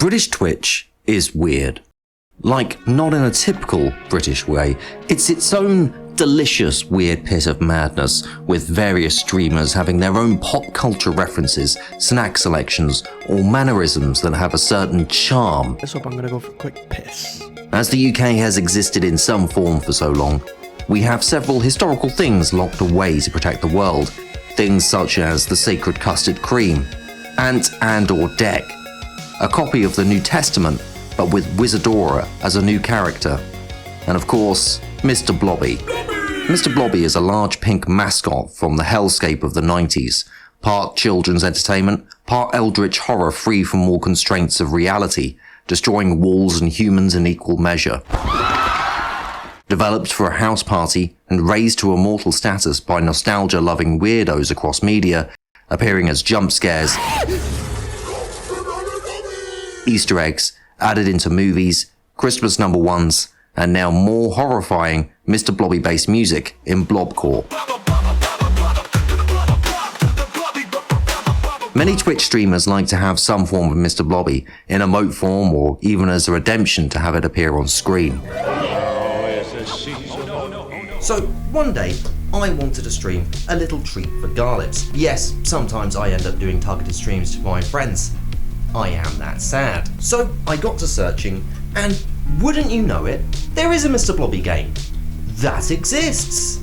British Twitch is weird. Like, not in a typical British way. It's its own delicious weird pit of madness, with various streamers having their own pop culture references, snack selections, or mannerisms that have a certain charm. Let's hope I'm gonna go for a quick piss. As the UK has existed in some form for so long, we have several historical things locked away to protect the world. Things such as the sacred custard cream, Ant and/or Dec, a copy of the New Testament, but with Wizardora as a new character, and of course, Mr. Blobby. Mr. Blobby is a large pink mascot from the hellscape of the 90s, part children's entertainment, part eldritch horror free from all constraints of reality, destroying walls and humans in equal measure. Developed for a house party and raised to immortal status by nostalgia-loving weirdos across media, appearing as jump scares, Easter eggs, added into movies, Christmas #1s, and now more horrifying Mr. Blobby-based music in Blobcore. Many Twitch streamers like to have some form of Mr. Blobby, in emote form or even as a redemption to have it appear on screen. So, one day, I wanted to stream a little treat for Garlips. Yes, sometimes I end up doing targeted streams to my friends. I am that sad. So I got to searching, and wouldn't you know it, there is a Mr. Blobby game that exists.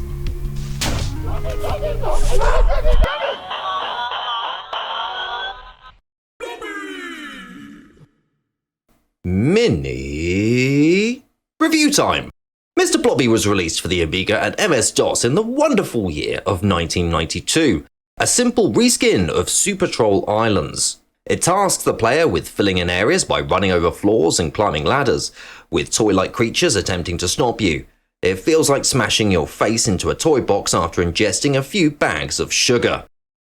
Mini review time. Mr. Blobby was released for the Amiga and MS-DOS in the wonderful year of 1992. A simple reskin of Super Troll Islands. It tasks the player with filling in areas by running over floors and climbing ladders, with toy-like creatures attempting to stop you. It feels like smashing your face into a toy box after ingesting a few bags of sugar.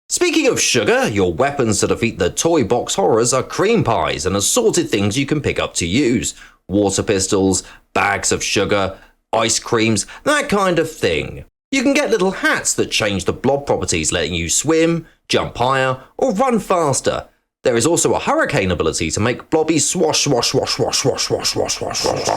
Speaking of sugar, your weapons to defeat the toy box horrors are cream pies and assorted things you can pick up to use. Water pistols, bags of sugar, ice creams, that kind of thing. You can get little hats that change the blob properties, letting you swim, jump higher, or run faster. There is also a hurricane ability to make Blobby swash, swash, swash, swash, swash, swash, swash, swash, swash.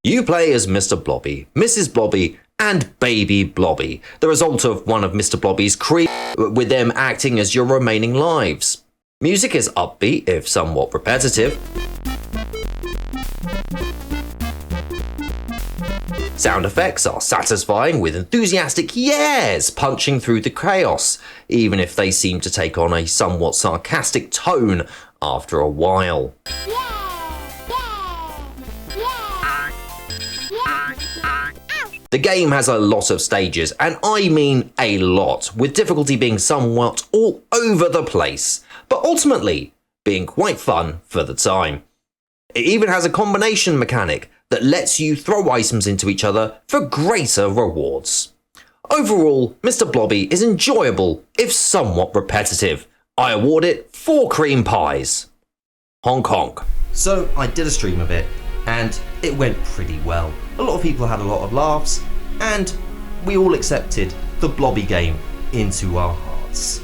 You play as Mr. Blobby, Mrs. Blobby, and Baby Blobby, the result of one of Mr. Blobby's creep, with them acting as your remaining lives. Music is upbeat, if somewhat repetitive. Sound effects are satisfying, with enthusiastic yeahs punching through the chaos, even if they seem to take on a somewhat sarcastic tone after a while. The game has a lot of stages, and I mean a lot, with difficulty being somewhat all over the place, but ultimately being quite fun for the time. It even has a combination mechanic that lets you throw items into each other for greater rewards. Overall, Mr. Blobby is enjoyable, if somewhat repetitive. I award it 4 cream pies. Honk honk. So I did a stream of it, and it went pretty well. A lot of people had a lot of laughs, and we all accepted the Blobby game into our hearts.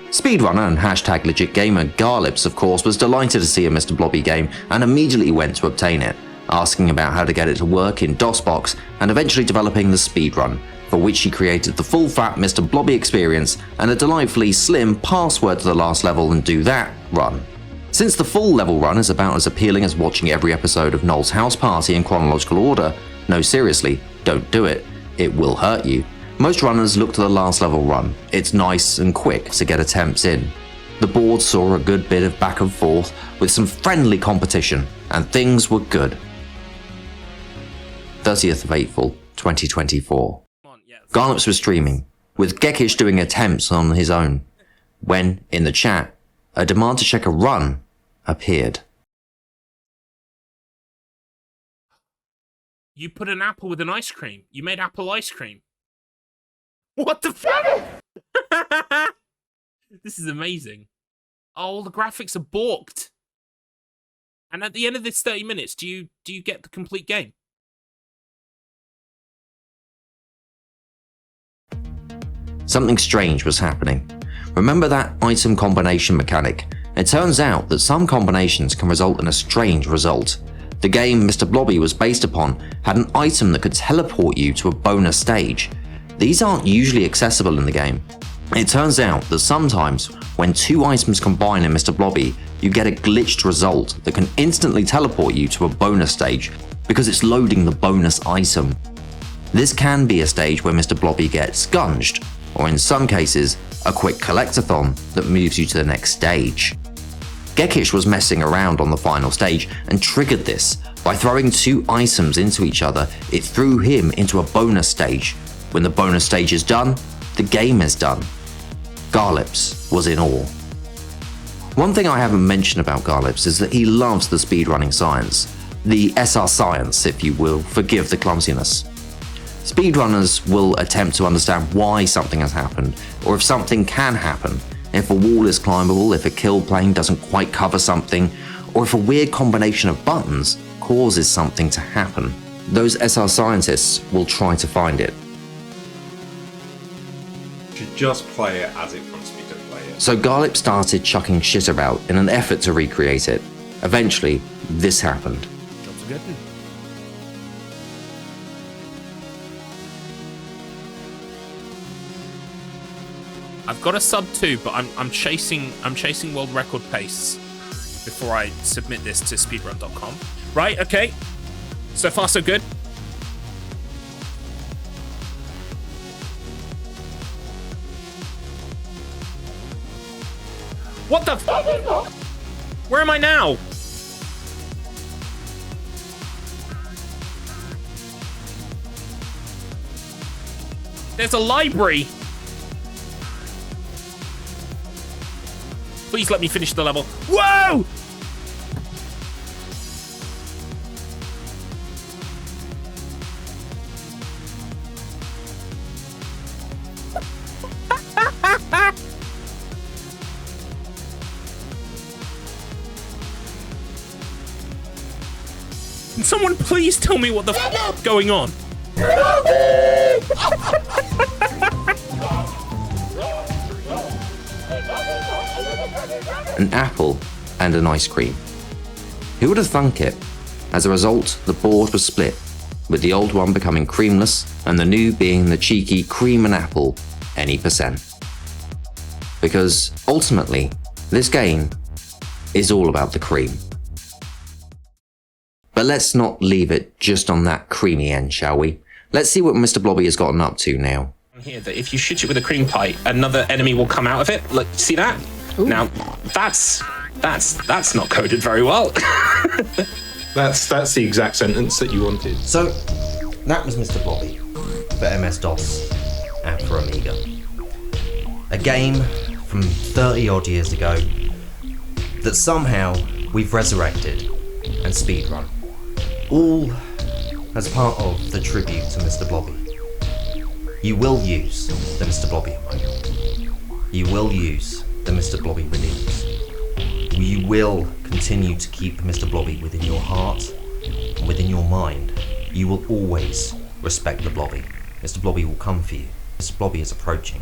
Speedrunner and #legitgamer Garlips, of course, was delighted to see a Mr. Blobby game and immediately went to obtain it, asking about how to get it to work in DOSBox and eventually developing the speedrun, for which he created the full-fat Mr. Blobby experience and a delightfully slim password to the last level and do that run. Since the full level run is about as appealing as watching every episode of Noel's House Party in chronological order, no seriously, don't do it, it will hurt you. Most runners look to the last level run. It's nice and quick to get attempts in. The board saw a good bit of back and forth with some friendly competition, and things were good. 30th of April, 2024. Garlips was streaming, with Gekish doing attempts on his own, when, in the chat, a demand to check a run appeared. You put an apple with an ice cream. You made apple ice cream. What the fuck? This is amazing. Oh, the graphics are balked. And at the end of this 30 minutes, do you get the complete game? Something strange was happening. Remember that item combination mechanic? It turns out that some combinations can result in a strange result. The game Mr. Blobby was based upon had an item that could teleport you to a bonus stage. These aren't usually accessible in the game. It turns out that sometimes when two items combine in Mr. Blobby, you get a glitched result that can instantly teleport you to a bonus stage because it's loading the bonus item. This can be a stage where Mr. Blobby gets scunged, or in some cases, a quick collectathon that moves you to the next stage. Gekish was messing around on the final stage and triggered this. By throwing two items into each other, it threw him into a bonus stage. When the bonus stage is done, the game is done. Garlips was in awe. One thing I haven't mentioned about Garlips is that he loves the speedrunning science. The SR science, if you will, forgive the clumsiness. Speedrunners will attempt to understand why something has happened, or if something can happen, if a wall is climbable, if a kill plane doesn't quite cover something, or if a weird combination of buttons causes something to happen. Those SR scientists will try to find it. You should just play it as it wants me to play it. So Garlip started chucking shit about in an effort to recreate it. Eventually, this happened. Jobs are good. I've got a sub 2, but I'm chasing world record pace before I submit this to speedrun.com. Right, okay. So far so good. What the f- Where am I now? There's a library. Please let me finish the level. Whoa! Can someone please tell me what the f is going on? An apple and an ice cream. Who would have thunk it? As a result, the board was split, with the old one becoming creamless and the new being the cheeky cream and apple any percent. Because ultimately, this game is all about the cream. But let's not leave it just on that creamy end, shall we? Let's see what Mr. Blobby has gotten up to now. Here, that if you shoot it with a cream pie, another enemy will come out of it. Look, see that? Ooh. Now, that's not coded very well. That's the exact sentence that you wanted. So, that was Mr. Blobby for MS-DOS and for Amiga. A game from 30 odd years ago that somehow we've resurrected and speedrun. All as part of the tribute to Mr. Blobby. You will use the Mr. Blobby emote. You will use the Mr. Blobby redeems. You will continue to keep Mr. Blobby within your heart and within your mind. You will always respect the Blobby. Mr. Blobby will come for you. Mr. Blobby is approaching.